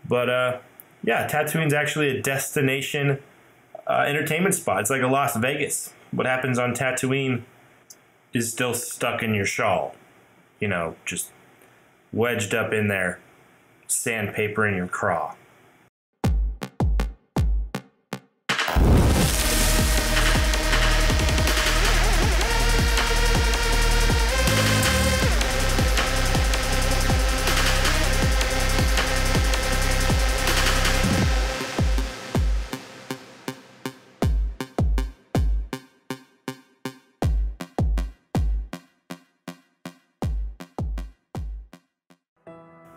But yeah, Tatooine's actually a destination entertainment spot. It's like a Las Vegas. What happens on Tatooine is still stuck in your shawl. You know, just wedged up in there, sandpaper in your craw.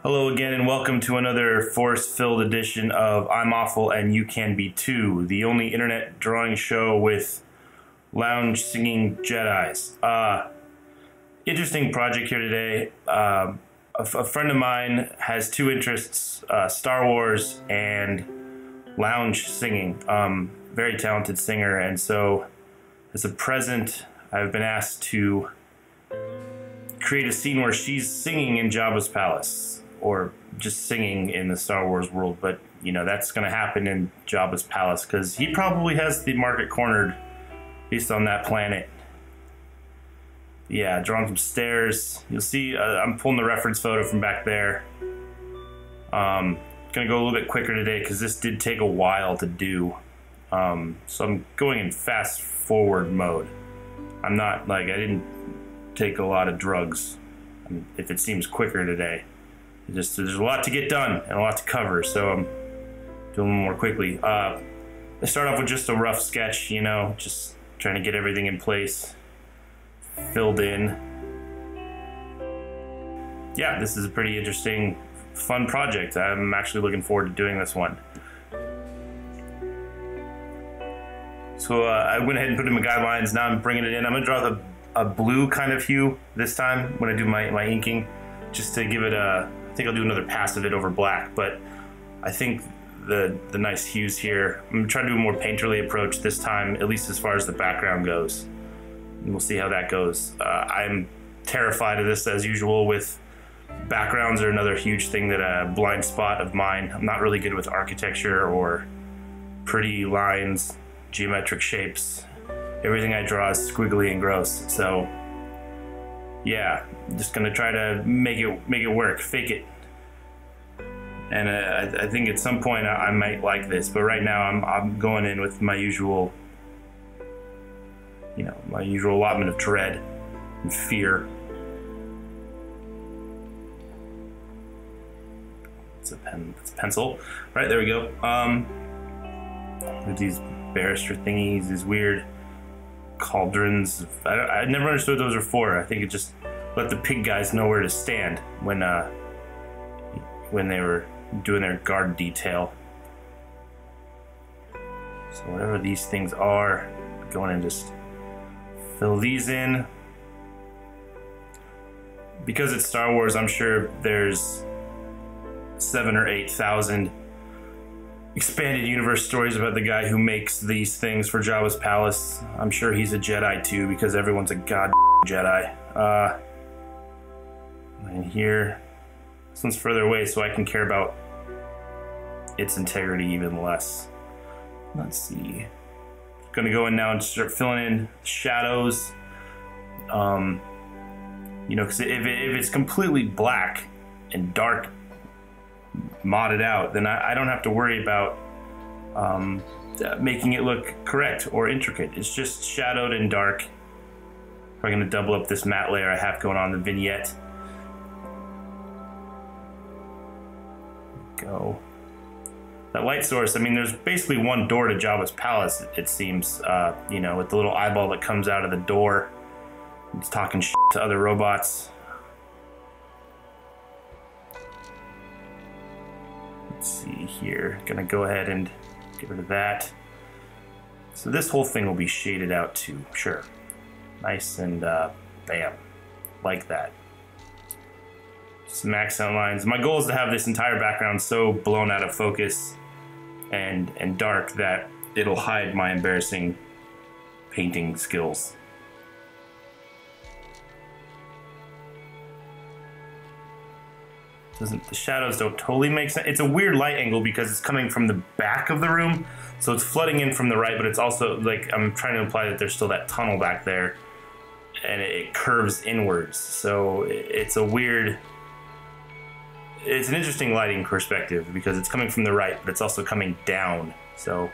Hello again and welcome to another force-filled edition of I'm Awful and You Can Be Too, the only internet drawing show with lounge singing Jedis. Interesting project here today. A friend of mine has two interests, Star Wars and lounge singing. Very talented singer, and so as a present I've been asked to create a scene where she's singing in Jabba's palace. Or just singing in the Star Wars world, but you know that's going to happen in Jabba's palace because he probably has the market cornered based on that planet. Yeah, drawing some stairs. You'll see I'm pulling the reference photo from back there. Gonna go a little bit quicker today because this did take a while to do. So I'm going in fast forward mode. I'm not like I didn't take a lot of drugs. If it seems quicker today. Just there's a lot to get done and a lot to cover, so I'm doing a little more quickly. I start off with just a rough sketch, you know, just trying to get everything in place, filled in. Yeah, this is a pretty interesting, fun project. I'm actually looking forward to doing this one. So I went ahead and put in my guidelines. Now I'm bringing it in. I'm going to draw a blue kind of hue this time when I do my inking, just to give it a... I think I'll do another pass of it over black, but I think the nice hues here, I'm trying to do a more painterly approach this time, at least as far as the background goes. And we'll see how that goes. I'm terrified of this as usual with backgrounds are another huge thing that a blind spot of mine. I'm not really good with architecture or pretty lines, geometric shapes. Everything I draw is squiggly and gross, so yeah, I'm just gonna try to make it work, fake it. And I think at some point I might like this, but right now I'm going in with my usual, you know, my usual allotment of dread and fear. It's a pen, it's a pencil, right? There we go. With these barrister thingies, these weird cauldrons. I never understood what those are for. I think it just let the pig guys know where to stand when they were doing their guard detail. So whatever these things are, go in and just fill these in. Because it's Star Wars, I'm sure there's 7,000 or 8,000 expanded universe stories about the guy who makes these things for Jabba's palace. I'm sure he's a Jedi too, because everyone's a god Jedi. And here, this one's further away, so I can care about its integrity even less. Let's see. Gonna go in now and start filling in shadows. You know, because if it's completely black and dark, modded out, then I don't have to worry about making it look correct or intricate. It's just shadowed and dark. I'm going to double up this matte layer I have going on the vignette. Go. That light source, I mean, there's basically one door to Jabba's palace, it seems, you know, with the little eyeball that comes out of the door. It's talking shit to other robots. Let's see here, gonna go ahead and get rid of that. So this whole thing will be shaded out too, sure. Nice and bam, like that. Some accent lines. My goal is to have this entire background so blown out of focus and dark that it'll hide my embarrassing painting skills. The shadows don't totally make sense. It's a weird light angle because it's coming from the back of the room, so it's flooding in from the right, but it's also like I'm trying to imply that there's still that tunnel back there, and it curves inwards. So it's a weird. It's an interesting lighting perspective because it's coming from the right, but it's also coming down. So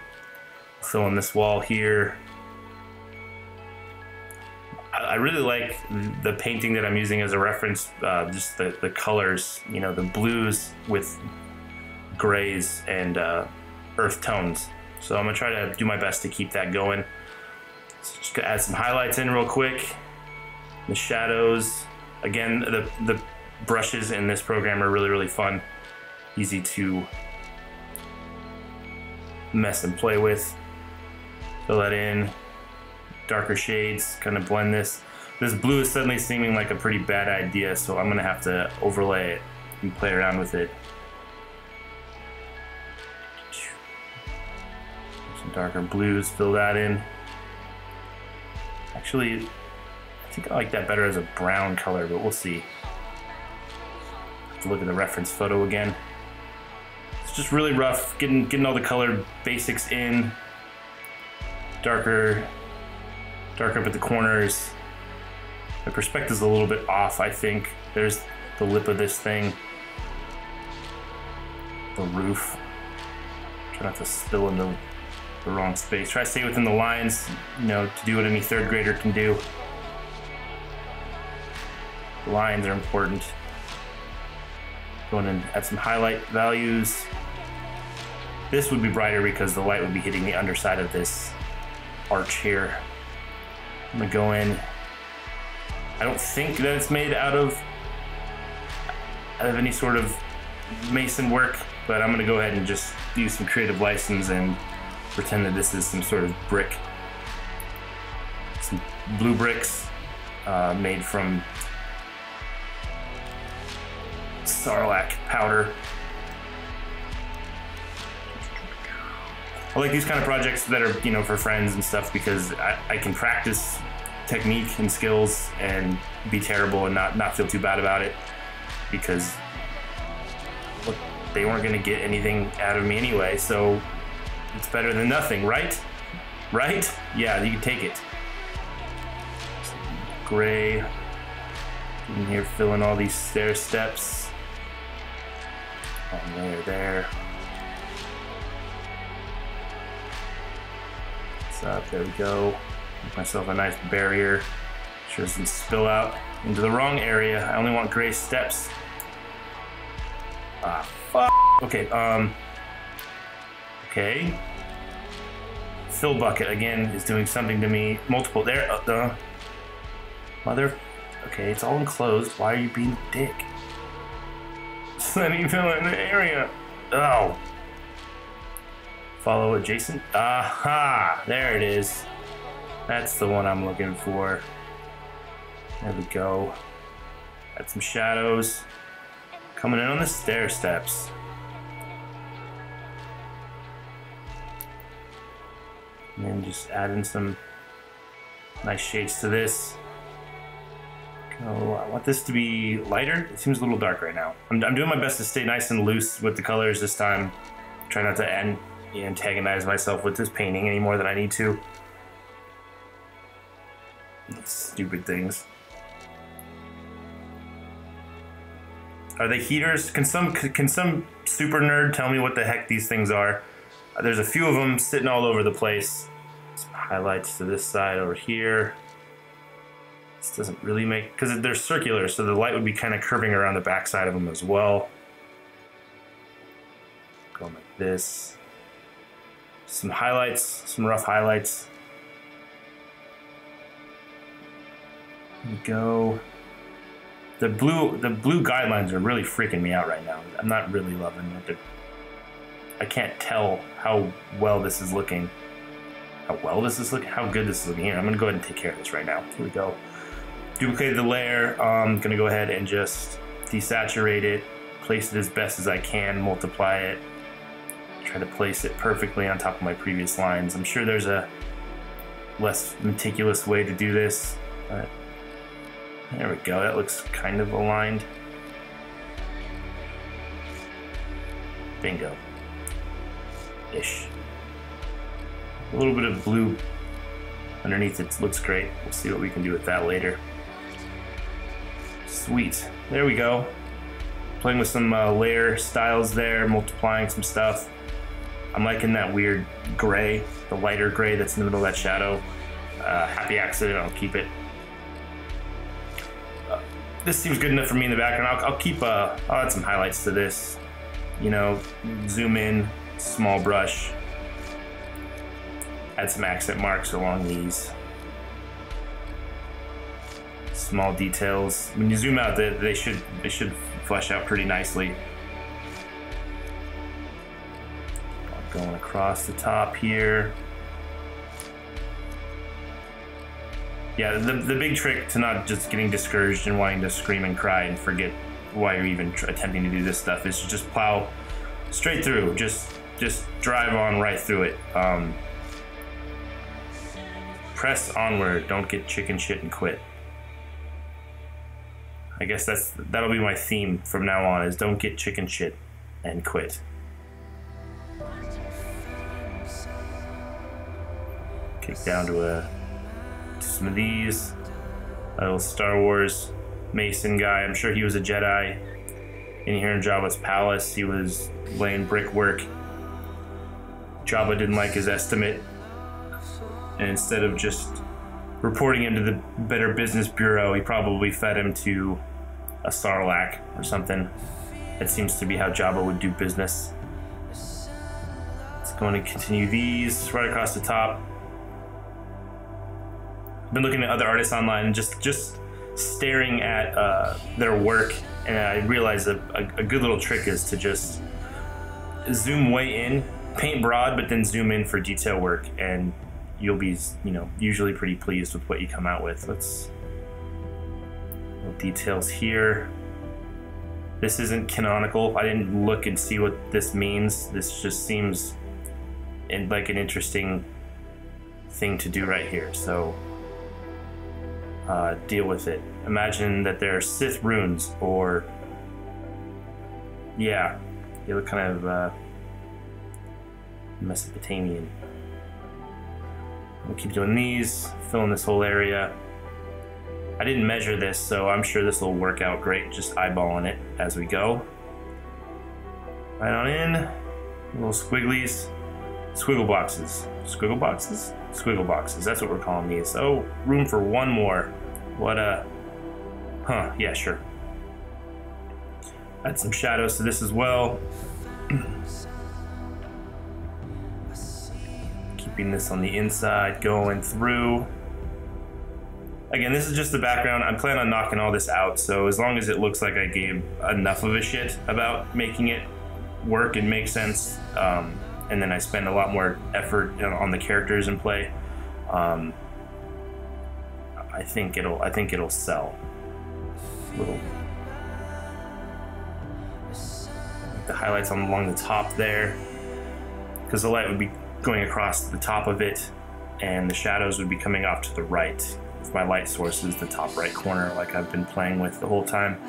fill in this wall here. I really like the painting that I'm using as a reference, just the colors, you know, the blues with grays and earth tones. So I'm gonna try to do my best to keep that going. So just gonna add some highlights in real quick. The shadows, again, the brushes in this program are really, really fun. Easy to mess and play with. Fill that in. Darker shades, kind of blend this. This blue is suddenly seeming like a pretty bad idea, so I'm gonna have to overlay it and play around with it. Some darker blues, fill that in. Actually, I think I like that better as a brown color, but we'll see. Have to look at the reference photo again. It's just really rough, getting all the color basics in. Darker up at the corners. The perspective's a little bit off, I think. There's the lip of this thing. The roof. Try not to spill into the wrong space. Try to stay within the lines, you know, to do what any third grader can do. The lines are important. Go in and add some highlight values. This would be brighter because the light would be hitting the underside of this arch here. I'm gonna go in. I don't think that it's made out of any sort of mason work, but I'm gonna go ahead and just use some creative license and pretend that this is some sort of brick. Some blue bricks made from sarlacc powder. I like these kind of projects that are, you know, for friends and stuff because I can practice technique and skills and be terrible and not feel too bad about it because look, they weren't going to get anything out of me anyway, so it's better than nothing, right? Right? Yeah, you can take it. Gray. In here, filling all these stair steps. One layer there. Up, there we go. Make myself a nice barrier. Sure doesn't spill out into the wrong area. I only want gray steps. Ah, fuck. Okay, okay. Fill bucket again is doing something to me. Multiple there. Mother. Okay, it's all enclosed. Why are you being a dick? Let me fill in the area. Oh. Follow adjacent. Aha! There it is. That's the one I'm looking for. There we go. Add some shadows. Coming in on the stair steps. And then just adding some nice shades to this. Oh, I want this to be lighter. It seems a little dark right now. I'm doing my best to stay nice and loose with the colors this time. Try not to antagonize myself with this painting any more than I need to. Stupid things. Are they heaters? Can some super nerd tell me what the heck these things are? There's a few of them sitting all over the place. Some highlights to this side over here. This doesn't really make, because they're circular, so the light would be kind of curving around the backside of them as well. Go like this. Some highlights, some rough highlights. There we go. The blue guidelines are really freaking me out right now. I'm not really loving it. I can't tell how well this is looking. How well this is looking? How good this is looking. Here, I'm gonna go ahead and take care of this right now. Here we go. Duplicate the layer. I'm gonna go ahead and just desaturate it, place it as best as I can, multiply it, try to place it perfectly on top of my previous lines. I'm sure there's a less meticulous way to do this, but there we go. That looks kind of aligned. Bingo. Ish. A little bit of blue underneath it looks great. We'll see what we can do with that later. Sweet. There we go. Playing with some layer styles there, multiplying some stuff. I'm liking that weird gray, the lighter gray that's in the middle of that shadow. Happy accident, I'll keep it. This seems good enough for me in the background. I'll add some highlights to this. You know, zoom in, small brush. Add some accent marks along these. Small details. When you zoom out, they should flesh out pretty nicely. Going across the top here. Yeah, the big trick to not just getting discouraged and wanting to scream and cry and forget why you're even attempting to do this stuff is to just plow straight through. Just drive on right through it. Press onward. Don't get chicken shit and quit. I guess that'll be my theme from now on, is don't get chicken shit and quit. Kick down to some of these. A little Star Wars Mason guy. I'm sure he was a Jedi. In here in Jabba's palace, he was laying brickwork. Jabba didn't like his estimate, and instead of just reporting him to the Better Business Bureau, he probably fed him to a Sarlacc or something. That seems to be how Jabba would do business. It's going to continue these right across the top. I've been looking at other artists online and just staring at their work, and I realized a good little trick is to just zoom way in, paint broad, but then zoom in for detail work, and you'll be, usually pretty pleased with what you come out with. Let's little details here. This isn't canonical. I didn't look and see what this means. This just seems like an interesting thing to do right here. So deal with it. Imagine that there are Sith runes, or yeah, they look kind of Mesopotamian. We'll keep doing these, filling this whole area. I didn't measure this, so I'm sure this will work out great, just eyeballing it as we go. Right on in, little squigglies, squiggle boxes. Squiggle boxes? Squiggle boxes, that's what we're calling these. Oh, room for one more. What yeah, sure. Add some shadows to this as well. Keeping this on the inside, going through. Again, this is just the background. I'm planning on knocking all this out, so as long as it looks like I gave enough of a shit about making it work and make sense, and then I spend a lot more effort on the characters in play, I think it'll sell. Little the highlights along the top there, because the light would be going across the top of it, and the shadows would be coming off to the right. If my light source is the top right corner, like I've been playing with the whole time.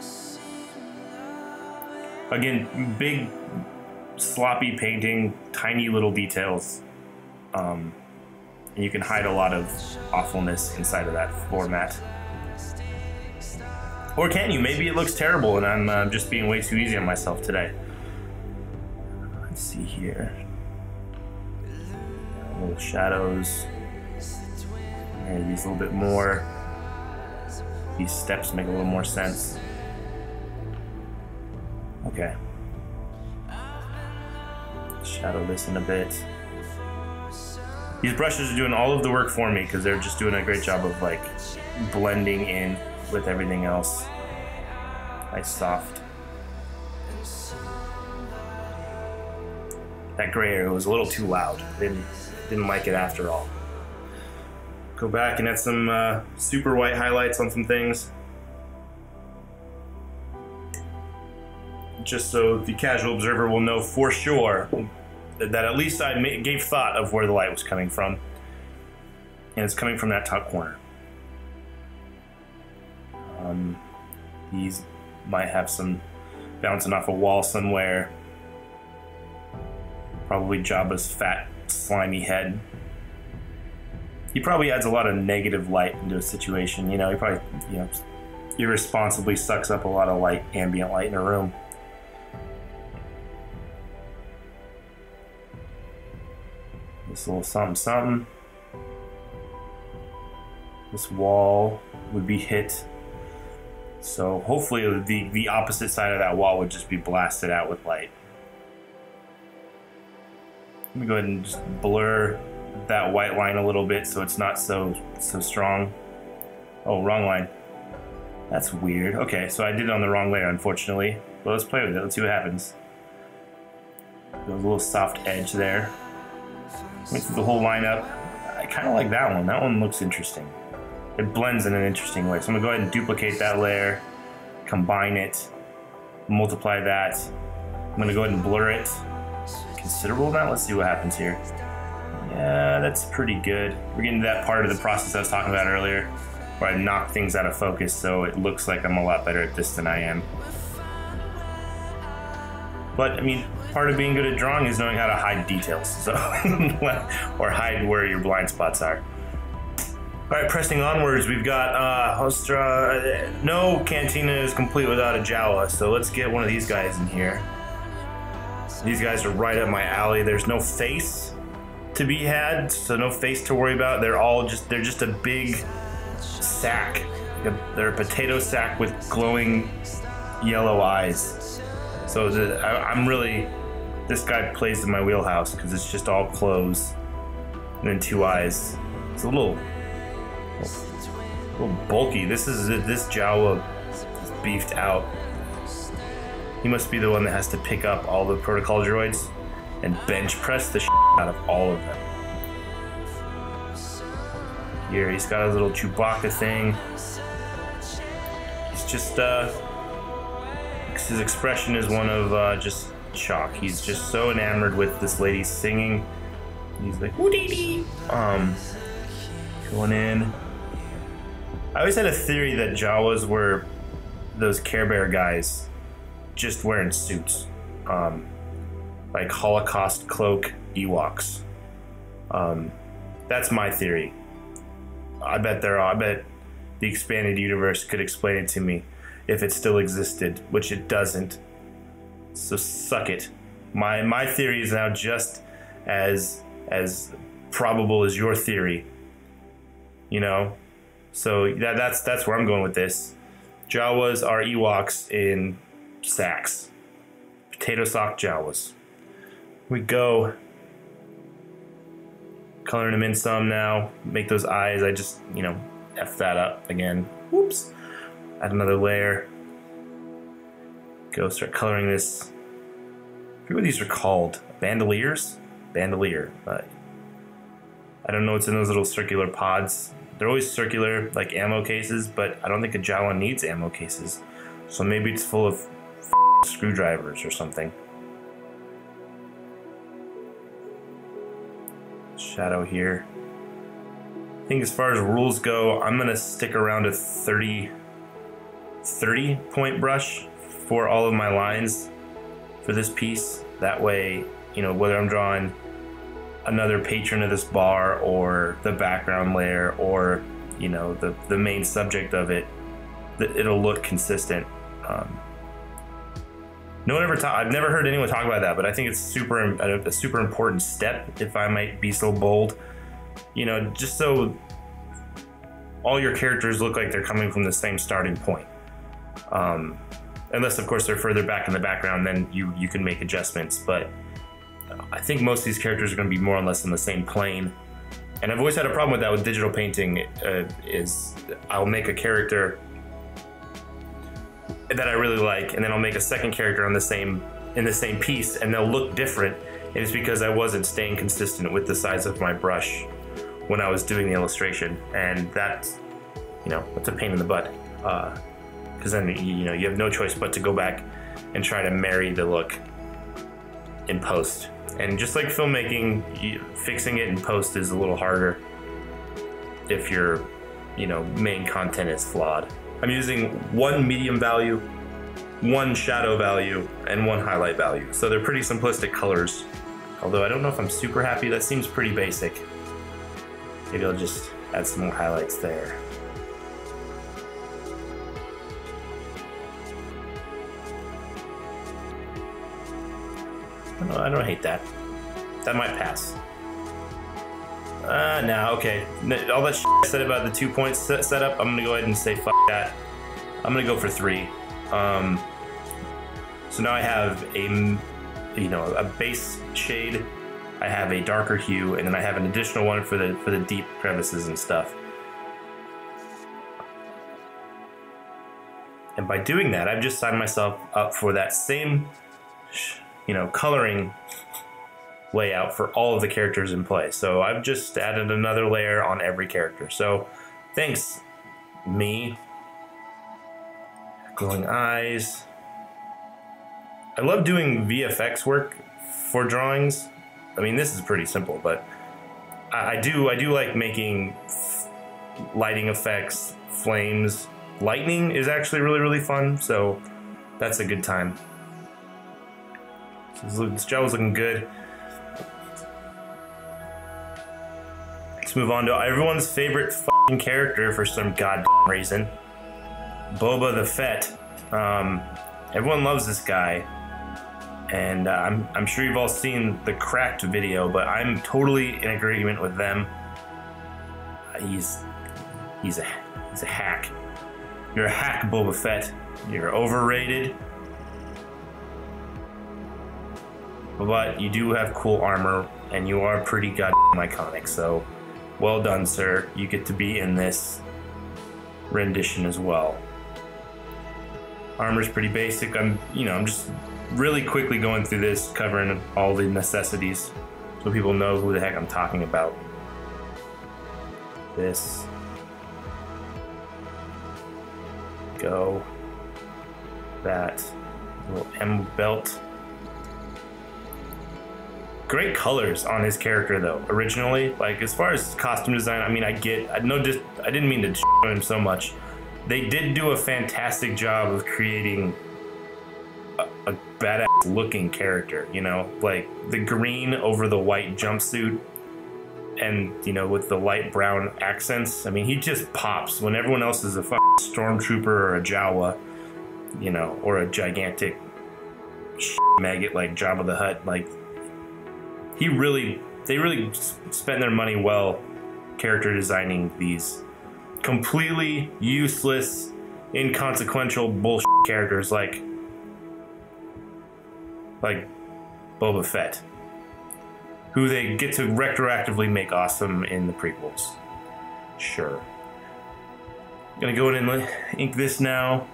Again, big, sloppy painting, tiny little details, and you can hide a lot of awfulness inside of that format. Or can you? Maybe it looks terrible and I'm just being way too easy on myself today. Let's see here. Little shadows. Maybe these a little bit more. These steps make a little more sense. Okay. Shadow this in a bit. These brushes are doing all of the work for me because they're just doing a great job of like blending in with everything else. Nice soft. That gray area was a little too loud. Didn't like it after all. Go back and add some super white highlights on some things. Just so the casual observer will know for sure that at least I gave thought of where the light was coming from. And it's coming from that top corner. These might have some bouncing off a wall somewhere. Probably Jabba's fat, slimy head. He probably adds a lot of negative light into a situation. You know, he probably, you know, irresponsibly sucks up a lot of light, ambient light in a room. This little something something. This wall would be hit. So hopefully the opposite side of that wall would just be blasted out with light. Let me go ahead and just blur that white line a little bit so it's not so strong. Oh, wrong line. That's weird. Okay, so I did it on the wrong layer, unfortunately. But let's play with it. Let's see what happens. There's a little soft edge there. Went through the whole lineup. I kind of like that one. That one looks interesting. It blends in an interesting way. So I'm gonna go ahead and duplicate that layer, combine it, multiply that. I'm gonna go ahead and blur it. Considerable amount. Let's see what happens here. Yeah, that's pretty good. We're getting to that part of the process I was talking about earlier, where I knock things out of focus, so it looks like I'm a lot better at this than I am. But I mean, part of being good at drawing is knowing how to hide details, so or hide where your blind spots are. All right, pressing onwards, we've got no cantina is complete without a Jawa, so let's get one of these guys in here. These guys are right up my alley. There's no face to be had, so no face to worry about. They're just a big sack. They're a potato sack with glowing yellow eyes. So this guy plays in my wheelhouse because it's just all clothes and then two eyes. It's a little bulky. This Jawa is beefed out. He must be the one that has to pick up all the protocol droids and bench press the shit out of all of them. Here, he's got his little Chewbacca thing. He's just, his expression is one of just shock. He's just so enamored with this lady singing. He's like, woo-dee-dee. Going in. I always had a theory that Jawas were those Care Bear guys just wearing suits. Like Holocaust cloak Ewoks. That's my theory. I bet the expanded universe could explain it to me if it still existed, which it doesn't. So suck it. My theory is now just as probable as your theory. You know? So that's where I'm going with this. Jawas are Ewoks in sacks. Potato sock Jawas. We go. Coloring them in some now. Make those eyes. I just, you know, F that up again. Whoops. Add another layer. Go start coloring this. I forget what these are called. Bandoliers? Bandolier. I don't know what's in those little circular pods. They're always circular, like ammo cases, but I don't think a Jawa needs ammo cases. So maybe it's full of screwdrivers or something. Shadow here. I think as far as rules go, I'm gonna stick around a 30 point brush for all of my lines for this piece. That way, you know, whether I'm drawing another patron of this bar or the background layer or, you know, the main subject of it, it'll look consistent. No one ever I've never heard anyone talk about that, but I think it's a super important step, if I might be so bold. You know, just so all your characters look like they're coming from the same starting point. Unless, of course, they're further back in the background, then you can make adjustments. But I think most of these characters are going to be more or less in the same plane. And I've always had a problem with that with digital painting. Is I'll make a character that I really like, and then I'll make a second character in the same piece, and they'll look different. And it's because I wasn't staying consistent with the size of my brush when I was doing the illustration, and that's, you know, that's a pain in the butt. Because then you have no choice but to go back and try to marry the look in post. And just like filmmaking, fixing it in post is a little harder if your, main content is flawed. I'm using one medium value, one shadow value, and one highlight value. So they're pretty simplistic colors. Although I don't know if I'm super happy. That seems pretty basic. Maybe I'll just add some more highlights there. I don't hate that. That might pass. Nah, okay. All that shit I said about the 2 points setup, I'm gonna go ahead and say fuck that. I'm gonna go for 3. So now I have a base shade, I have a darker hue, and then I have an additional one for the deep crevices and stuff. And by doing that, I've just signed myself up for that same, coloring layout for all of the characters in play. So I've just added another layer on every character. So thanks, me. Glowing eyes. I love doing VFX work for drawings. I mean, this is pretty simple, but I do like making lighting effects, flames. Lightning is actually really fun, so that's a good time. So this job was looking good. Let's move on to everyone's favorite fucking character for some goddamn reason. Boba the Fett. Everyone loves this guy. And I'm sure you've all seen the Cracked video, but I'm totally in agreement with them. He's a hack. You're a hack, Boba Fett. You're overrated. But you do have cool armor, and you are pretty goddamn iconic, so well done, sir. You get to be in this rendition as well. Armor's pretty basic. I'm just really quickly going through this, covering all the necessities so people know who the heck I'm talking about. This. Go. That. Little M belt. Great colors on his character though, originally. Like, as far as costume design, I mean, I didn't mean to shit on him so much. They did do a fantastic job of creating a badass looking character, like the green over the white jumpsuit and, with the light brown accents. I mean, he just pops when everyone else is a fucking stormtrooper or a Jawa, or a gigantic maggot like Jabba the Hutt. Like, they really spent their money well character designing these completely useless, inconsequential bullshit characters like Boba Fett, who they get to retroactively make awesome in the prequels. Sure. Gonna go in and ink this now.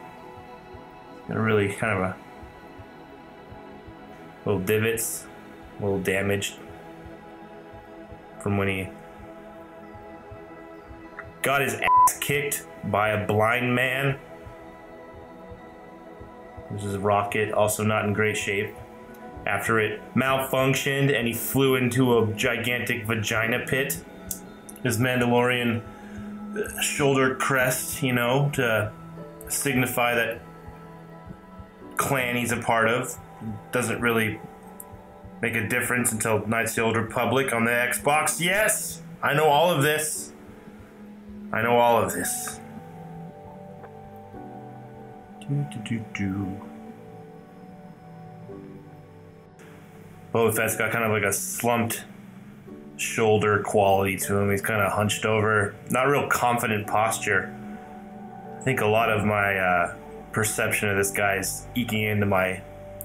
Gonna really kind of a little divots, a little damaged from when he got his ass kicked by a blind man. This is Rocket, also not in great shape. After it malfunctioned and he flew into a gigantic vagina pit. His Mandalorian shoulder crest, to signify that clan he's a part of. Doesn't really make a difference until Knights of the Old Republic on the Xbox. Yes! I know all of this. I know all of this. Boba Fett's got kind of like a slumped shoulder quality to him. He's kind of hunched over. Not real confident posture. I think a lot of my perception of this guy is eking into my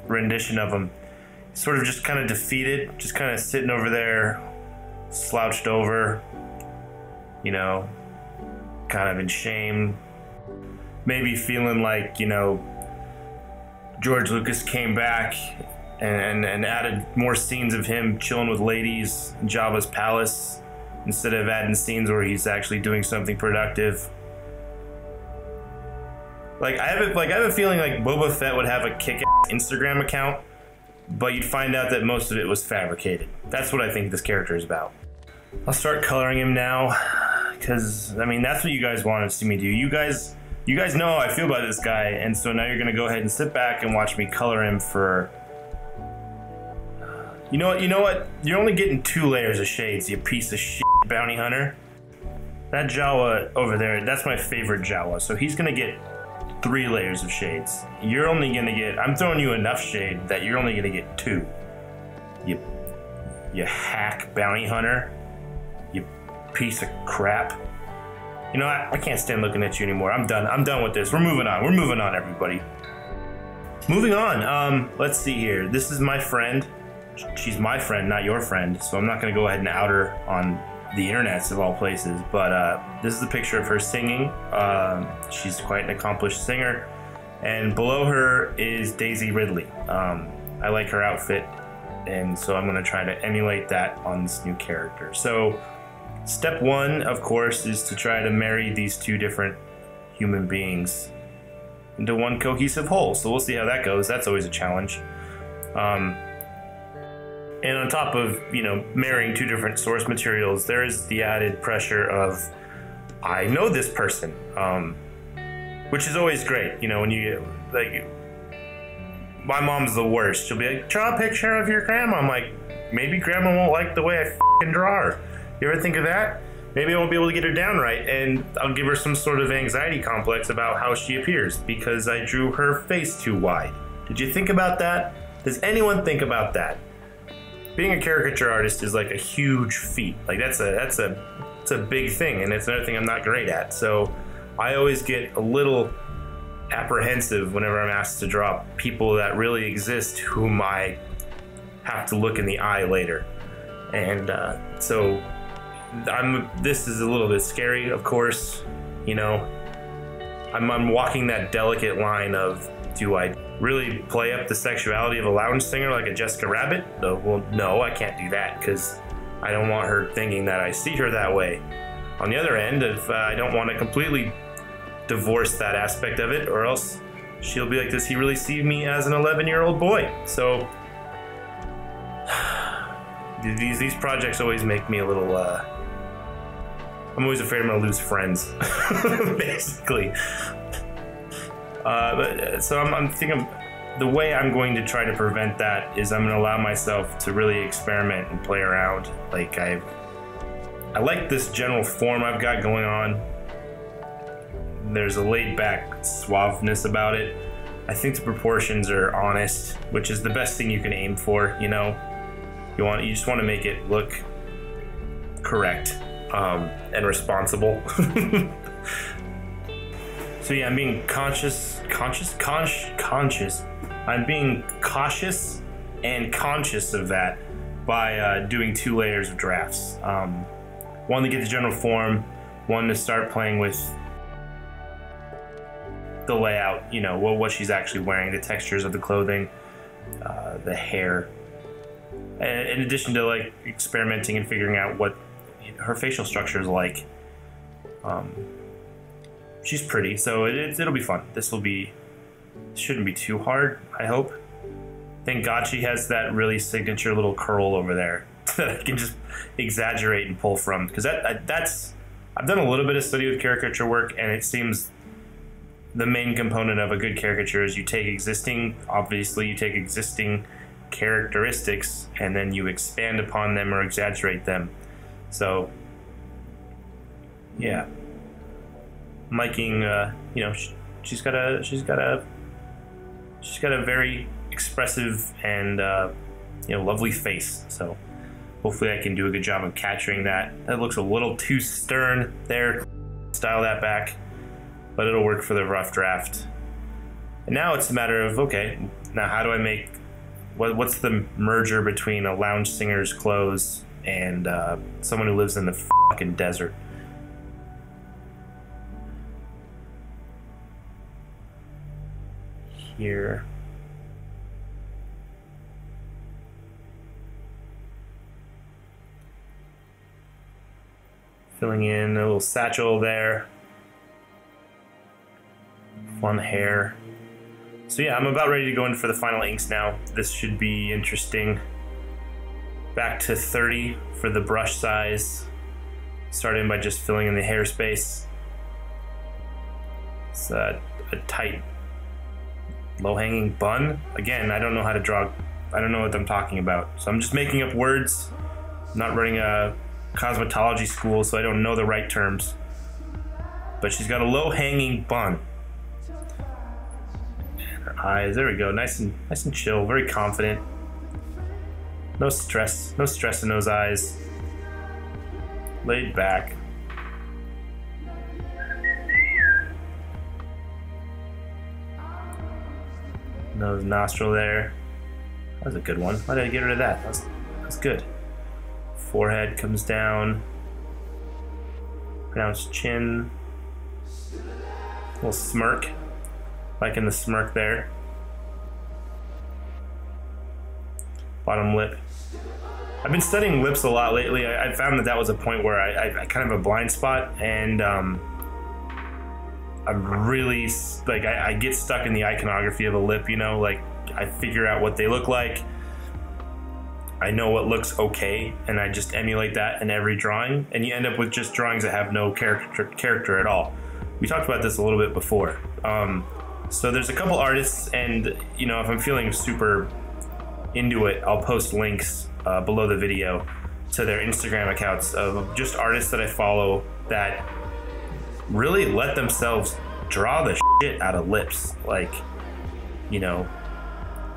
rendition of him. Sort of just kind of defeated. Just kind of sitting over there, slouched over. Kind of in shame. Maybe feeling like, George Lucas came back and added more scenes of him chilling with ladies in Jabba's palace instead of adding scenes where he's actually doing something productive. Like, I have a feeling like Boba Fett would have a kick-ass Instagram account, but you'd find out that most of it was fabricated. That's what I think this character is about. I'll start coloring him now, because, I mean, that's what you guys wanted to see me do. You guys know how I feel about this guy, and so now you're going to go ahead and sit back and watch me color him for You know what? You know what? You're only getting 2 layers of shades, you piece of shit bounty hunter. That Jawa over there, that's my favorite Jawa. So he's gonna get 3 layers of shades. You're only gonna get, I'm throwing you enough shade that you're only gonna get 2. You hack bounty hunter. You piece of crap. You know, I can't stand looking at you anymore. I'm done. I'm done with this. We're moving on. We're moving on, everybody. Moving on. Let's see here. This is my friend. She's my friend, not your friend. So I'm not gonna go ahead and out her on the internets of all places. But this is a picture of her singing. She's quite an accomplished singer. And below her is Daisy Ridley. I like her outfit. And so I'm going to try to emulate that on this new character. So step 1, of course, is to try to marry these 2 different human beings into one cohesive whole. So we'll see how that goes. That's always a challenge. And on top of, you know, marrying 2 different source materials, there is the added pressure of, I know this person, which is always great. You know, when you get, like, my mom's the worst. She'll be like, draw a picture of your grandma. I'm like, maybe grandma won't like the way I f***ing draw her. You ever think of that? Maybe I won't be able to get her down right, and I'll give her some sort of anxiety complex about how she appears because I drew her face too wide. Did you think about that? Does anyone think about that? Being a caricature artist is like a huge feat. Like it's a big thing, and it's another thing I'm not great at. So I always get a little apprehensive whenever I'm asked to draw people that really exist whom I have to look in the eye later. And so this is a little bit scary, of course. You know, I'm walking that delicate line of, do I really play up the sexuality of a lounge singer like a Jessica Rabbit? Well, no, I can't do that because I don't want her thinking that I see her that way. On the other end, if I don't want to completely divorce that aspect of it, or else she'll be like, does he really see me as an 11-year-old boy? So these projects always make me a little I'm always afraid I'm gonna lose friends basically. So I'm thinking the way I'm going to try to prevent that is I'm gonna allow myself to really experiment and play around. Like I like this general form I've got going on. There's a laid-back suaveness about it. I think the proportions are honest, which is the best thing you can aim for. You know, you just want to make it look correct and responsible. So yeah, I'm being conscious. I'm being cautious and conscious of that by doing 2 layers of drafts. One to get the general form, one to start playing with the layout, you know, what she's actually wearing, the textures of the clothing, the hair, and in addition to like experimenting and figuring out what her facial structure is like. She's pretty, so it'll be fun. Shouldn't be too hard, I hope. Thank God she has that really signature little curl over there that I can just exaggerate and pull from, because that's I've done a little bit of study with caricature work, and it seems the main component of a good caricature is you take existing characteristics and then you expand upon them or exaggerate them. So yeah, I'm liking, you know, she's got a very expressive and you know, lovely face. So hopefully I can do a good job of capturing that. That looks a little too stern there. Style that back, but it'll work for the rough draft. And now it's a matter of, okay, now how do I make, what's the merger between a lounge singer's clothes and someone who lives in the fucking desert? Here. Filling in a little satchel there. Fun hair. So yeah, I'm about ready to go in for the final inks now. This should be interesting. Back to 30 for the brush size. Starting by just filling in the hair space. It's a tight, low-hanging bun. Again, I don't know how to draw I don't know what I'm talking about. So I'm just making up words. I'm not running a cosmetology school, so I don't know the right terms. But she's got a low-hanging bun. And her eyes, there we go, nice and chill, very confident. No stress in those eyes. Laid back. Nose, nostril there. That was a good one. Why did I get rid of that? That's good. Forehead comes down. Pronounced chin. Little smirk. Liking the smirk there. Bottom lip. I've been studying lips a lot lately. I found that was a point where I kind of have a blind spot, and I'm really, like, I get stuck in the iconography of a lip, you know, like, I figure out what they look like. I know what looks okay, and I just emulate that in every drawing, and you end up with just drawings that have no character at all. We talked about this a little bit before. So there's a couple artists, and, you know, if I'm feeling super into it, I'll post links below the video to their Instagram accounts of just artists that I follow that really let themselves draw the shit out of lips, like, you know,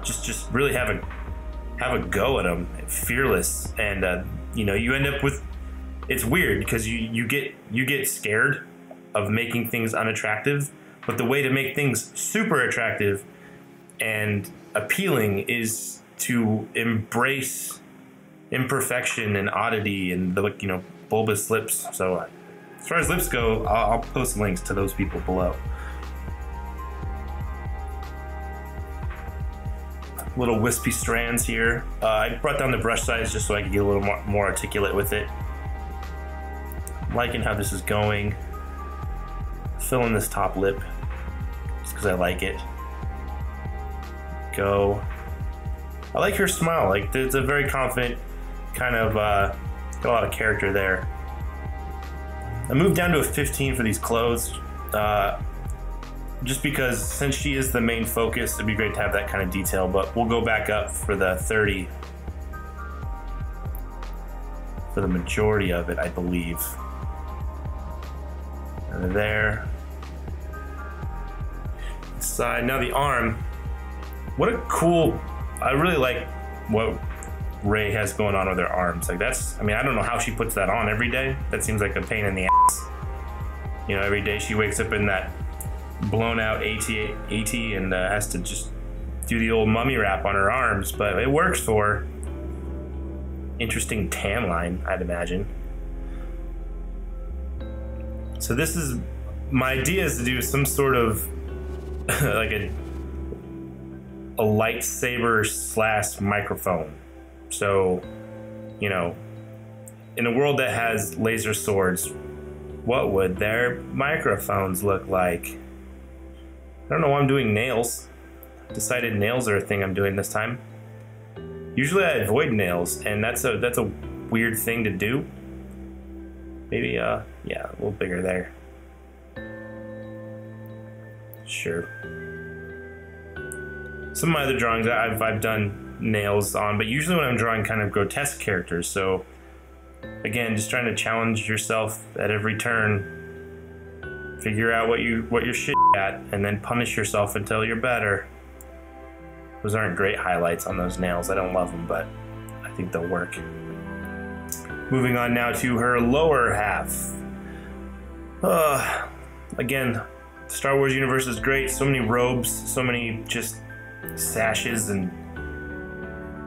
just really have a go at them, fearless, and you know, you end up with, it's weird because you get scared of making things unattractive, but the way to make things super attractive and appealing is to embrace imperfection and oddity and the, you know, bulbous lips. So as far as lips go, I'll post links to those people below. Little wispy strands here. I brought down the brush size just so I could get a little more articulate with it. I'm liking how this is going. Fill in this top lip just because I like it. Go. I like her smile. Like, it's a very confident kind of, got a lot of character there. I moved down to a 15 for these clothes, just because since she is the main focus, it'd be great to have that kind of detail, but we'll go back up for the 30 for the majority of it, I believe. And there. Side. Now the arm. What a cool, I really like what Ray has going on with her arms. Like, that's, I mean, I don't know how she puts that on every day. That seems like a pain in the ass. You know, every day she wakes up in that blown out AT and has to just do the old mummy wrap on her arms, but it works for her. Interesting tan line, I'd imagine. So this is, my idea is to do some sort of like a lightsaber slash microphone. So, you know, in a world that has laser swords, what would their microphones look like? I don't know why I'm doing nails. Decided nails are a thing I'm doing this time. Usually I avoid nails, and that's a weird thing to do. Maybe yeah, a little bigger there. Sure. Some of my other drawings I've done nails on, but usually when I'm drawing kind of grotesque characters, so again, just trying to challenge yourself at every turn. Figure out what you're shit at, and then punish yourself until you're better. Those aren't great highlights on those nails. I don't love them, but I think they'll work. Moving on now to her lower half. Again, Star Wars universe is great. So many robes, so many just sashes and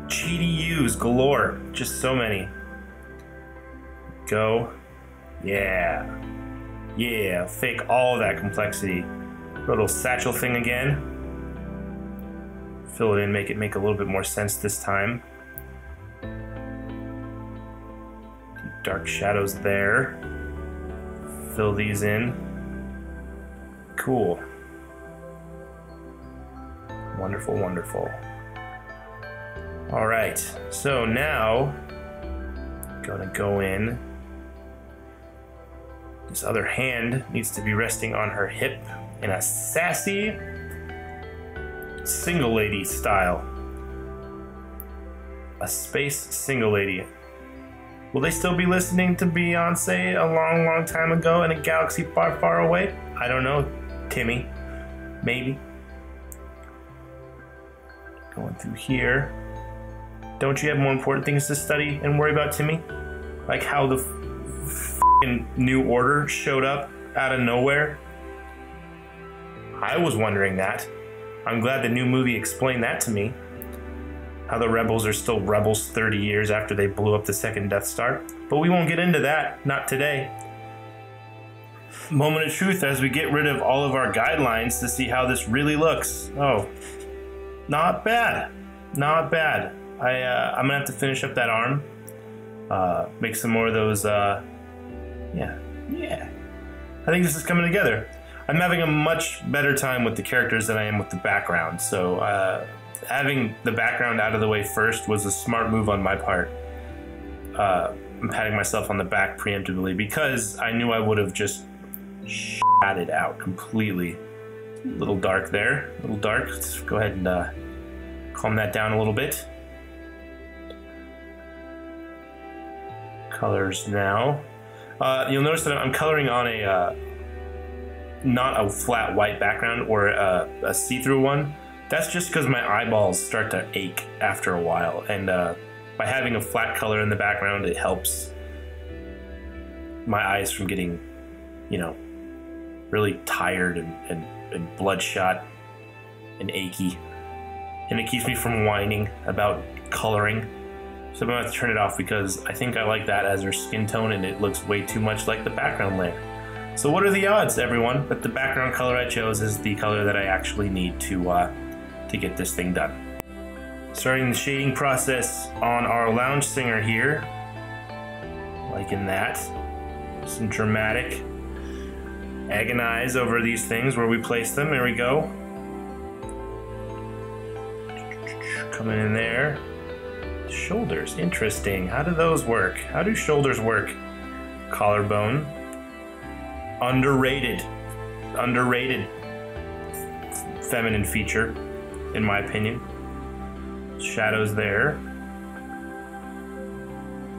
cheaty U's galore. Just so many. Go. Yeah. Yeah, fake all of that complexity. Little satchel thing again. Fill it in, make it make a little bit more sense this time. Dark shadows there. Fill these in. Cool. Wonderful, wonderful. All right, so now gonna go in. This other hand needs to be resting on her hip in a sassy single lady style. A space single lady. Will they still be listening to Beyonce a long, long time ago in a galaxy far, far away? I don't know, Timmy. Maybe. Going through here. Don't you have more important things to study and worry about, Timmy? Like how the f***ing New Order showed up out of nowhere? I was wondering that. I'm glad the new movie explained that to me. How the rebels are still rebels 30 years after they blew up the second Death Star. But we won't get into that, not today. Moment of truth as we get rid of all of our guidelines to see how this really looks. Oh, not bad. Not bad. I'm gonna have to finish up that arm. Make some more of those, yeah. I think this is coming together. I'm having a much better time with the characters than I am with the background. So, having the background out of the way first was a smart move on my part. I'm patting myself on the back preemptively because I knew I would have just shat it out completely. A little dark there, a little dark. Let's go ahead and calm that down a little bit. Colors now. You'll notice that I'm coloring on a not a flat white background or a see-through one. That's just because my eyeballs start to ache after a while, and by having a flat color in the background, it helps my eyes from getting, you know, really tired and bloodshot and achy, and it keeps me from whining about coloring. So I'm gonna have to turn it off because I think I like that as her skin tone, and it looks way too much like the background layer. So what are the odds, everyone, that the background color I chose is the color that I actually need to get this thing done? Starting the shading process on our lounge singer here. Liking that. Some dramatic. Agonize over these things where we place them. There we go. Coming in there. Shoulders, interesting. How do those work? How do shoulders work? Collarbone. Underrated feminine feature, in my opinion. Shadows there.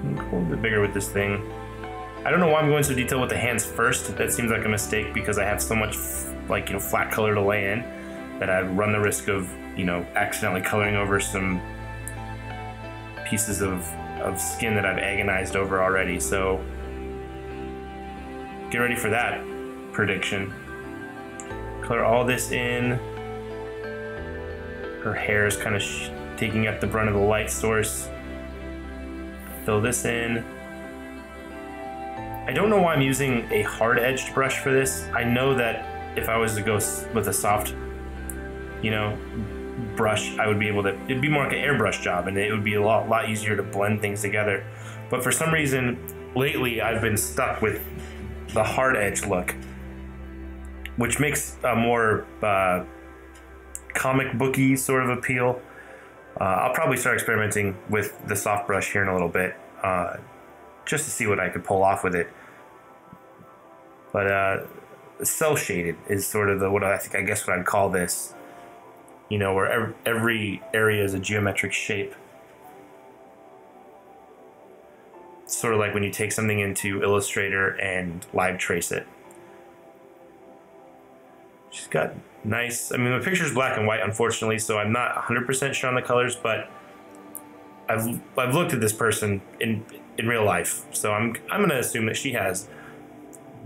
Go a little bit bigger with this thing. I don't know why I'm going so detailed with the hands first. That seems like a mistake because I have so much flat color to lay in that I run the risk of, accidentally coloring over some pieces of skin that I've agonized over already. So get ready for that prediction. Color all this in. Her hair is kind of taking up the brunt of the light source. Fill this in. I don't know why I'm using a hard-edged brush for this. I know that if I was to go with a soft, brush, I would be able to, it'd be more like an airbrush job, and it would be a lot easier to blend things together. But for some reason, lately, I've been stuck with the hard-edged look, which makes a more comic booky sort of appeal. I'll probably start experimenting with the soft brush here in a little bit, just to see what I could pull off with it. But cell shaded is sort of what I guess what I'd call this. Where every area is a geometric shape. It's sort of like when you take something into Illustrator and live trace it. She's got nice, the picture's black and white, unfortunately, so I'm not 100% sure on the colors, but I've looked at this person in real life, so I'm going to assume that she has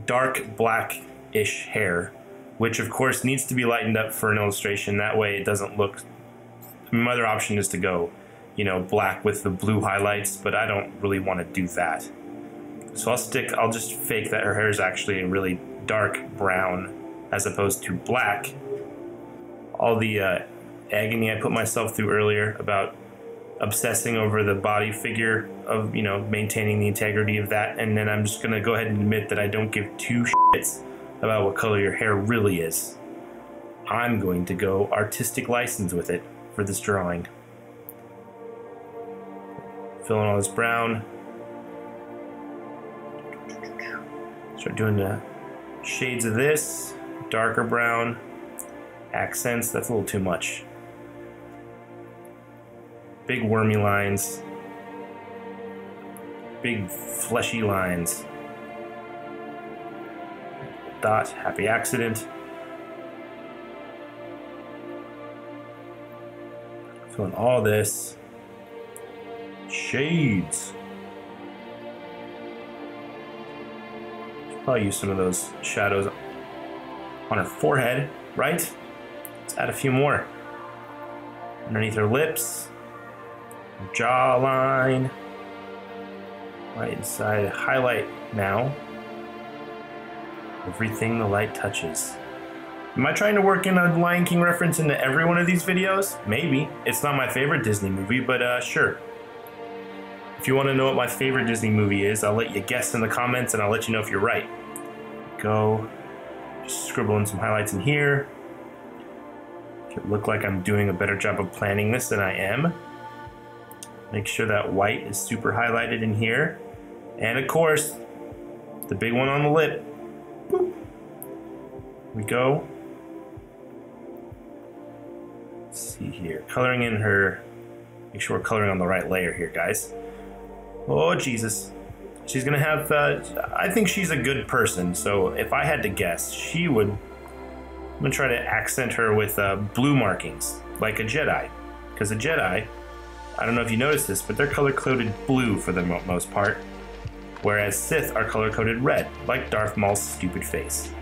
dark black-ish hair, which of course needs to be lightened up for an illustration. That way it doesn't look, my other option is to go, black with the blue highlights, but I don't really want to do that. So I'll just fake that her hair is actually a really dark brown as opposed to black. All the agony I put myself through earlier about obsessing over the body figure of, maintaining the integrity of that, and then I'm just gonna go ahead and admit that I don't give two shits about what color your hair really is. I'm going to go artistic license with it for this drawing. Fill in all this brown. Start doing the shades of this. Darker brown. Accents, that's a little too much. Big wormy lines. Big fleshy lines. Dot, happy accident. Filling all this. Shades. Should probably use some of those shadows on her forehead, right? Let's add a few more. Underneath her lips. Her jawline. Right inside, highlight now. Everything the light touches. Am I trying to work in a Lion King reference into every one of these videos? Maybe. It's not my favorite Disney movie, but sure. If you want to know what my favorite Disney movie is, I'll let you guess in the comments and I'll let you know if you're right. Go. Just scribble in some highlights in here. Make it look like I'm doing a better job of planning this than I am. Make sure that white is super highlighted in here. And of course, the big one on the lip. Boop. Here we go. Let's see here. Coloring in her. Make sure we're coloring on the right layer here, guys. Oh, Jesus. She's gonna have, I think she's a good person, so if I had to guess, she would, I'm gonna try to accent her with blue markings, like a Jedi. Because a Jedi, I don't know if you noticed this, but they're color-coded blue for the most part, whereas Sith are color-coded red, like Darth Maul's stupid face.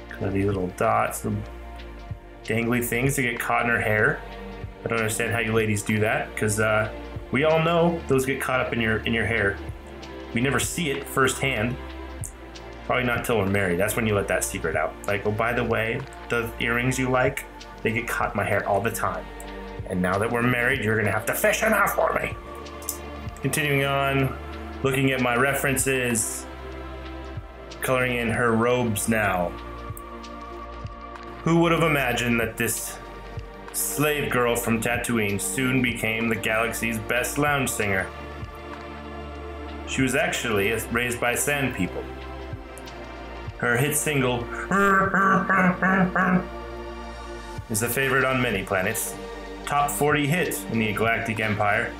Kind of these little dots, the dangly things to get caught in her hair. I don't understand how you ladies do that, because we all know those get caught up in your hair. We never see it firsthand. Probably not until we're married. That's when you let that secret out. Like, oh, by the way, the earrings you like, they get caught in my hair all the time. And now that we're married, you're gonna have to fish them out for me. Continuing on, looking at my references, coloring in her robes now. Who would have imagined that this slave girl from Tatooine soon became the galaxy's best lounge singer? She was actually raised by sand people. Her hit single is a favorite on many planets. Top 40 hit in the Galactic Empire.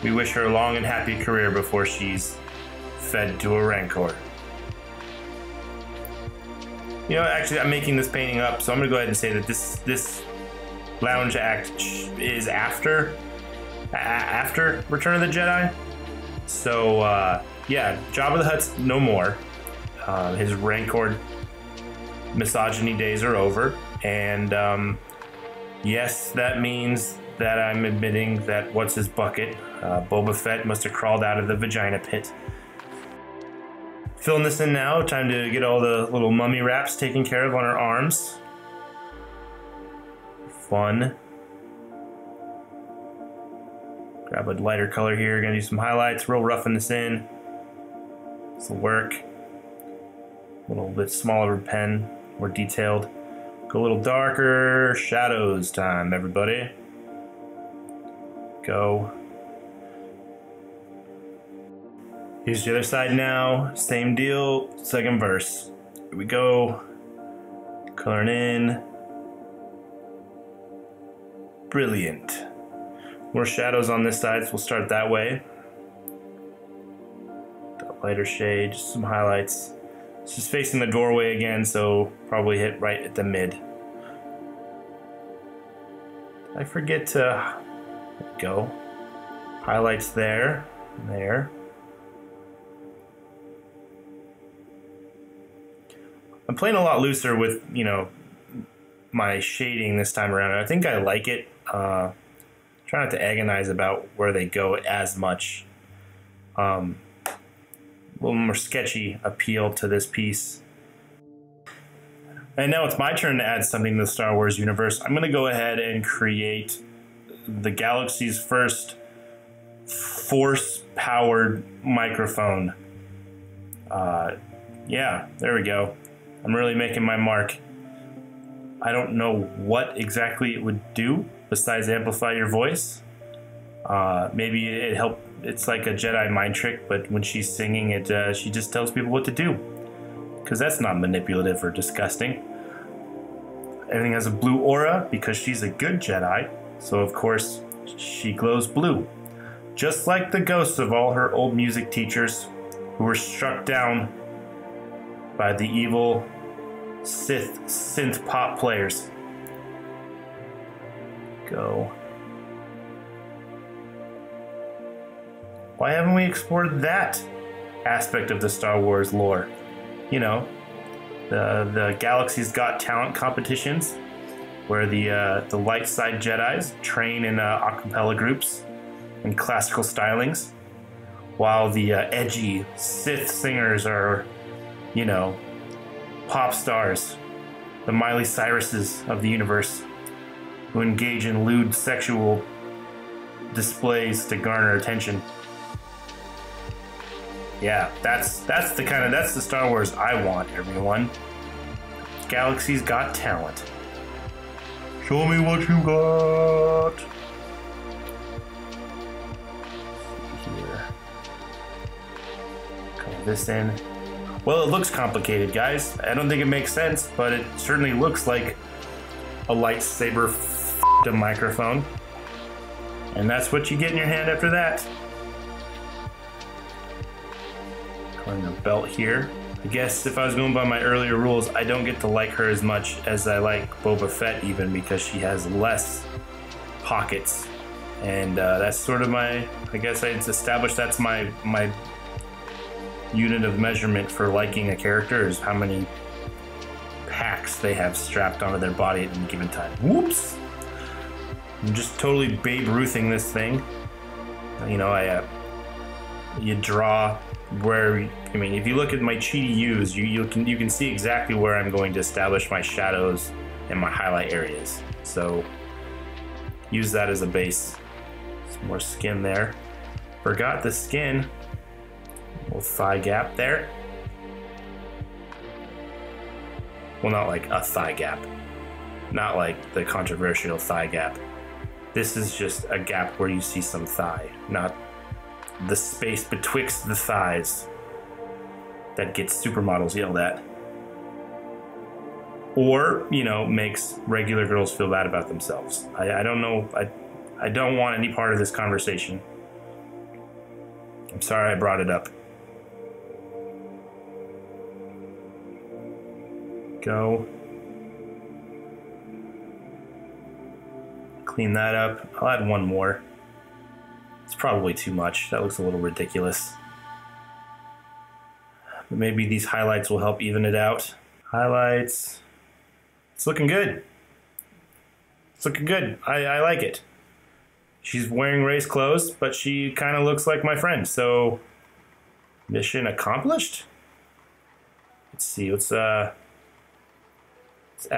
We wish her a long and happy career before she's fed to a rancor. You know, actually, I'm making this painting up, so I'm gonna go ahead and say that this lounge act is after Return of the Jedi. So yeah, Jabba the Hutt's no more. His rancor misogyny days are over, and yes, that means that I'm admitting that what's his bucket, Boba Fett, must have crawled out of the vagina pit. Filling this in now, time to get all the little mummy wraps taken care of on her arms. Fun. Grab a lighter color here, gonna do some highlights, real roughing this in. This will work. A little bit smaller pen, more detailed. Go a little darker, shadows time, everybody. Go. Here's the other side now, same deal, second verse. Here we go. Coloring in. Brilliant. More shadows on this side, so we'll start that way. The lighter shade, just some highlights. It's just facing the doorway again, so probably hit right at the mid. I forget to, there we go. Highlights there, there. I'm playing a lot looser with, you know, my shading this time around. I think I like it. Try not to agonize about where they go as much. A little more sketchy appeal to this piece. And now it's my turn to add something to the Star Wars universe. I'm going to go ahead and create the galaxy's first force-powered microphone. Yeah, there we go. I'm really making my mark. I don't know what exactly it would do besides amplify your voice. Maybe it help. It's like a Jedi mind trick, but when she's singing it, she just tells people what to do. Because that's not manipulative or disgusting. Everything has a blue aura because she's a good Jedi. So of course, she glows blue. Just like the ghosts of all her old music teachers who were struck down by the evil Sith synth pop players. Go. Why haven't we explored that aspect of the Star Wars lore? You know, the Galaxy's Got Talent competitions, where the light side Jedis train in a cappella groups and classical stylings, while the edgy Sith singers are, you know, pop stars, the Miley Cyruses of the universe, who engage in lewd sexual displays to garner attention. Yeah, that's the Star Wars I want, everyone. Galaxy's Got Talent. Show me what you got. Here. Color this in. Well, it looks complicated, guys. I don't think it makes sense, but it certainly looks like a lightsaber f***ed a microphone. And that's what you get in your hand after that. Coloring the belt here. I guess if I was going by my earlier rules, I don't get to like her as much as I like Boba Fett, even, because she has less pockets. And that's sort of my, I guess I'd established that's my unit of measurement for liking a character, is how many packs they have strapped onto their body at any given time. Whoops! I'm just totally Babe Ruthing this thing. You know, you draw where, I mean, if you look at my cheaty U's, you can see exactly where I'm going to establish my shadows and my highlight areas. So use that as a base. Some more skin there. Forgot the skin. Little thigh gap there. Well, not like a thigh gap. Not like the controversial thigh gap. This is just a gap where you see some thigh, not the space betwixt the thighs that gets supermodels yelled at. Or, you know, makes regular girls feel bad about themselves. I don't know. I don't want any part of this conversation. I'm sorry I brought it up. Go. Clean that up. I'll add one more. It's probably too much. That looks a little ridiculous. But maybe these highlights will help even it out. Highlights. It's looking good. It's looking good. I like it. She's wearing race clothes, but she kind of looks like my friend. So, mission accomplished? Let's see. Let's add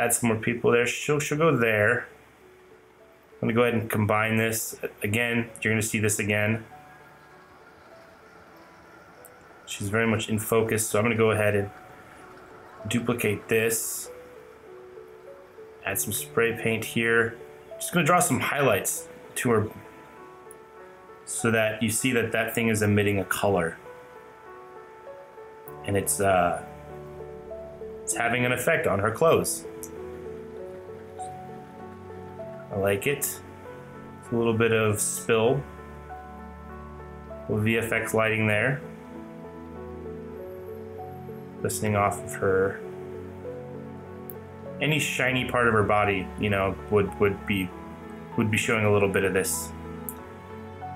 some more people there. She'll go there. I'm gonna go ahead and combine this. Again, you're gonna see this again. She's very much in focus, so I'm gonna go ahead and duplicate this. Add some spray paint here. Just gonna draw some highlights to her so that you see that that thing is emitting a color. And it's having an effect on her clothes. I like it. It's a little bit of spill. A little VFX lighting there. Glistening off of her. Any shiny part of her body, you know, would be showing a little bit of this.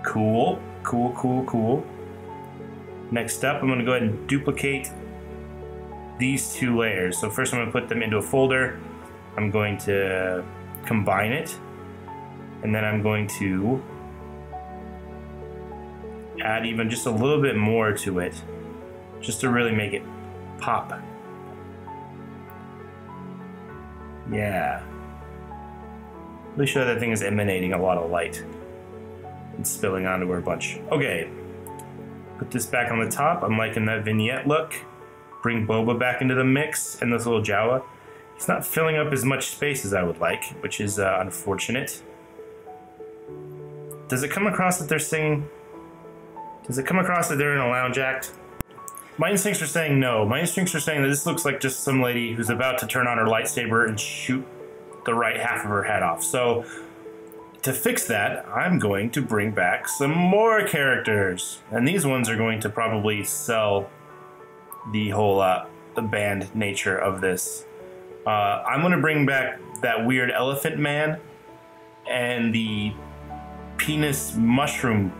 Cool, cool, cool, cool. Next up, I'm gonna go ahead and duplicate these two layers. So first I'm gonna put them into a folder. I'm going to combine it. And then I'm going to add even just a little bit more to it, just to really make it pop. Yeah. Really show that thing is emanating a lot of light and spilling onto her a bunch. Okay. Put this back on the top. I'm liking that vignette look. Bring Boba back into the mix and this little Jawa. He's not filling up as much space as I would like, which is unfortunate. Does it come across that they're singing? Does it come across that they're in a lounge act? My instincts are saying no. My instincts are saying that this looks like just some lady who's about to turn on her lightsaber and shoot the right half of her head off. So to fix that, I'm going to bring back some more characters. And these ones are going to probably sell the whole band nature of this. I'm going to bring back that weird elephant man and the penis mushroom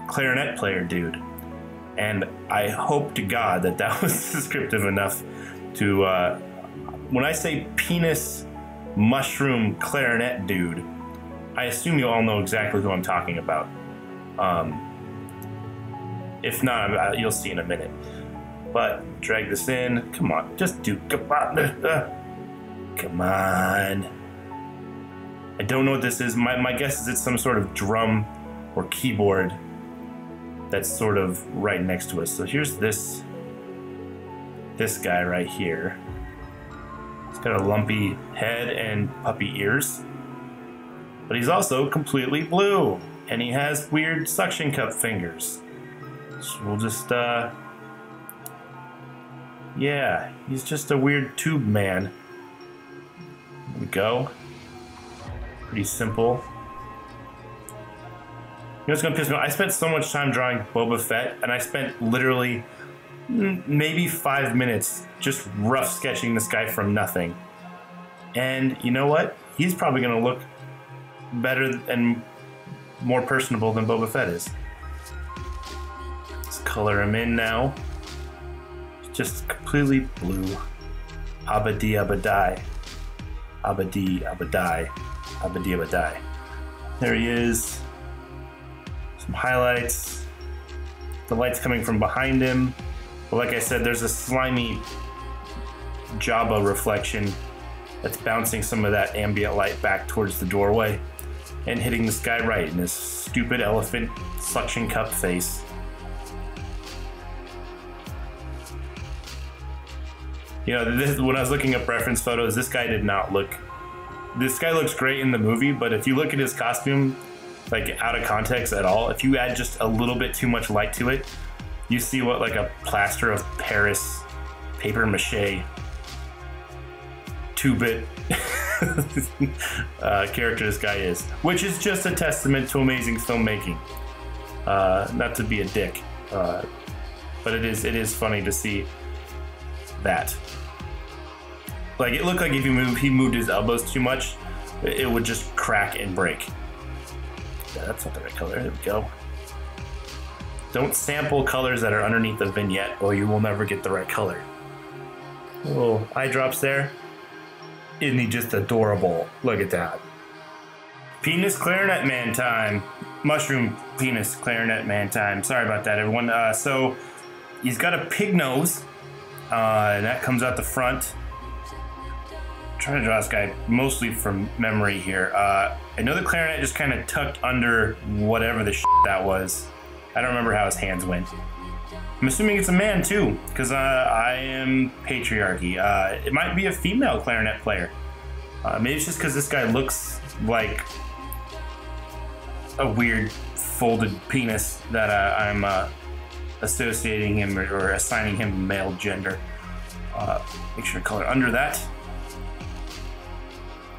clarinet player dude. And I hope to God that that was descriptive enough to... when I say penis mushroom clarinet dude, I assume you all know exactly who I'm talking about. If not, you'll see in a minute. But drag this in. Come on, just do. Come on. I don't know what this is. My guess is it's some sort of drum or keyboard that's sort of right next to us. So here's this guy right here. He's got a lumpy head and puppy ears. But he's also completely blue. And he has weird suction cup fingers. So we'll just, yeah, he's just a weird tube man. There we go. Pretty simple. You know what's gonna piss me off? I spent so much time drawing Boba Fett, and I spent literally maybe 5 minutes just rough sketching this guy from nothing. And you know what? He's probably gonna look better and more personable than Boba Fett is. Let's color him in now. Just completely blue. Abadi abadai. Abadi abadai. Abadi abadai. There he is. Some highlights. The light's coming from behind him. But like I said, there's a slimy Jabba reflection that's bouncing some of that ambient light back towards the doorway and hitting this guy right in his stupid elephant suction cup face. You know, when I was looking up reference photos, this guy did not look... This guy looks great in the movie, but if you look at his costume, like out of context at all, if you add just a little bit too much light to it, you see what like a plaster of Paris paper mache 2-bit character this guy is, which is just a testament to amazing filmmaking. Not to be a dick, but it is funny to see that. Like, it looked like if he moved his elbows too much, it would just crack and break. Yeah, that's not the right color. There we go. Don't sample colors that are underneath the vignette, or you will never get the right color. Little eye drops there. Isn't he just adorable? Look at that. Penis clarinet man time. Mushroom penis clarinet man time. Sorry about that, everyone. So he's got a pig nose, and that comes out the front. I'm trying to draw this guy mostly from memory here. I know the clarinet just kind of tucked under whatever the shit that was. I don't remember how his hands went. I'm assuming it's a man too, because I am patriarchy. It might be a female clarinet player. Maybe it's just because this guy looks like a weird folded penis that I'm associating him or assigning him male gender. Make sure to color under that.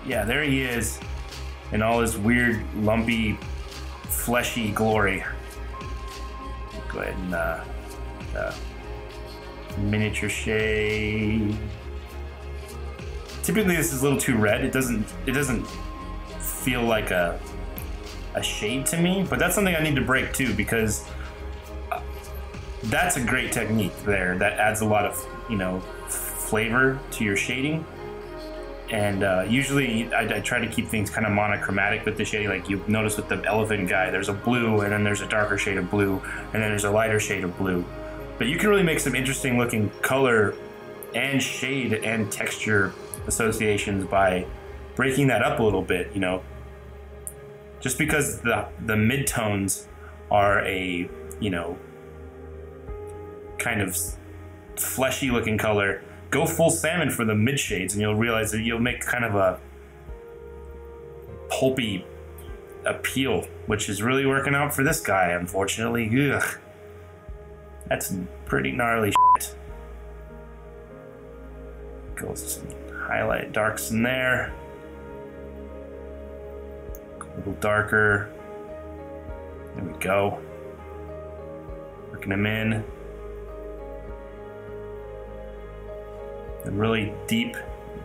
Yeah, there he is in all his weird, lumpy, fleshy glory. Go ahead and miniature shade. Typically, this is a little too red. It doesn't feel like a shade to me, but that's something I need to break too, because that's a great technique there. That adds a lot of, you know, flavor to your shading. And usually I try to keep things kind of monochromatic with the shading. Like you notice with the elephant guy, there's a blue, and then there's a darker shade of blue, and then there's a lighter shade of blue. But you can really make some interesting looking color and shade and texture associations by breaking that up a little bit, you know. Just because the midtones are a, you know, kind of fleshy looking color, go full salmon for the mid shades and you'll realize that you'll make kind of a pulpy appeal, which is really working out for this guy, unfortunately. Ugh. That's pretty gnarly shit. Goes some highlight darks in there. little darker. There we go. Working them in. The really deep,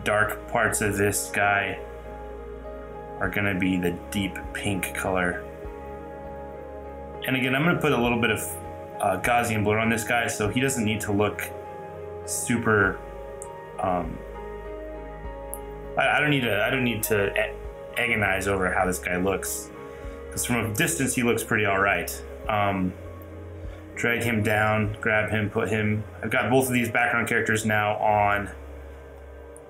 dark parts of this guy are gonna be the deep pink color. And again, I'm gonna put a little bit of Gaussian blur on this guy, so he doesn't need to look super. I don't need to agonize over how this guy looks, because from a distance he looks pretty all right. Drag him down, grab him, put him. I've got both of these background characters now on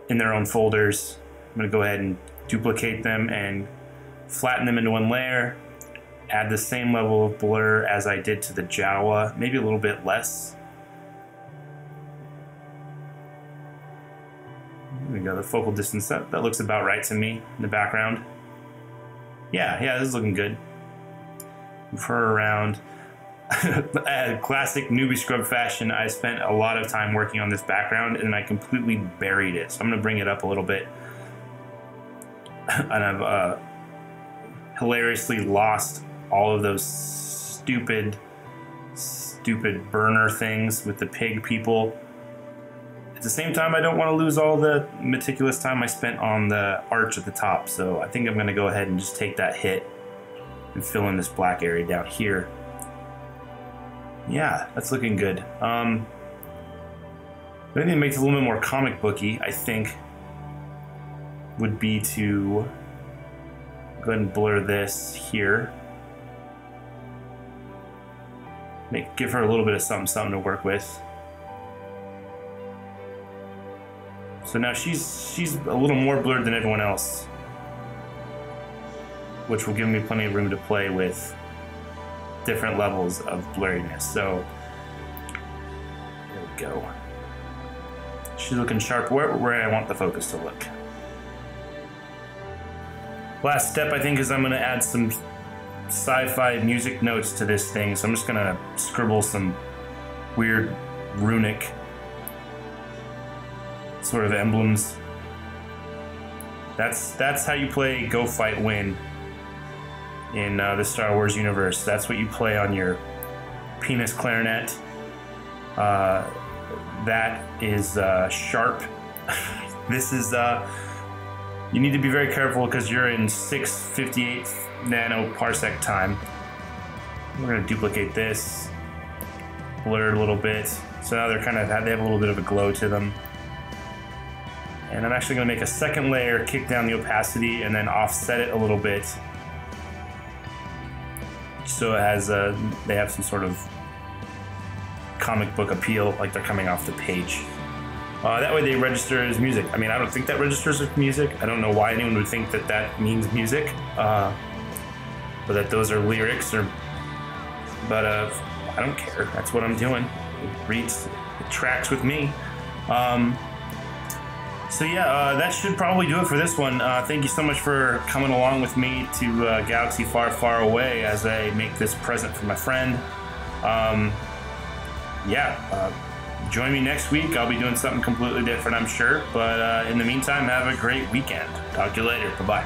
in their own folders. I'm gonna go ahead and duplicate them and flatten them into one layer. Add the same level of blur as I did to the Jawa, maybe a little bit less. There we go, the focal distance, that looks about right to me in the background. Yeah, this is looking good. Move her around. Classic Newbiescrub fashion, I spent a lot of time working on this background and I completely buried it. So I'm gonna bring it up a little bit. And I've hilariously lost all of those stupid burner things with the pig people. At the same time, I don't want to lose all the meticulous time I spent on the arch at the top, so I think I'm going to go ahead and just take that hit and fill in this black area down here. Yeah, that's looking good. The only thing that makes it a little bit more comic booky, I think, would be to go ahead and blur this here. Give her a little bit of something to work with. So now she's a little more blurred than everyone else, which will give me plenty of room to play with different levels of blurriness. So there we go. She's looking sharp where I want the focus to look. Last step, I think, is I'm going to add some sci-fi music notes to this thing. So I'm just going to scribble some weird runic sort of emblems. That's how you play Go Fight Win in the Star Wars universe. That's what you play on your penis clarinet. That is sharp. This is you need to be very careful because you're in 658 nanoparsec time. We're going to duplicate this, blur it a little bit. So now they have a little bit of a glow to them. And I'm actually going to make a second layer, kick down the opacity, and then offset it a little bit, so it has they have some sort of comic book appeal, like they're coming off the page. That way they register as music. I mean, I don't think that registers as music. I don't know why anyone would think that that means music, or that those are lyrics, but I don't care. That's what I'm doing. It tracks with me. So yeah, that should probably do it for this one. Thank you so much for coming along with me to Galaxy Far, Far Away as I make this present for my friend. Join me next week. I'll be doing something completely different, I'm sure. But in the meantime, have a great weekend. Talk to you later. Bye-bye.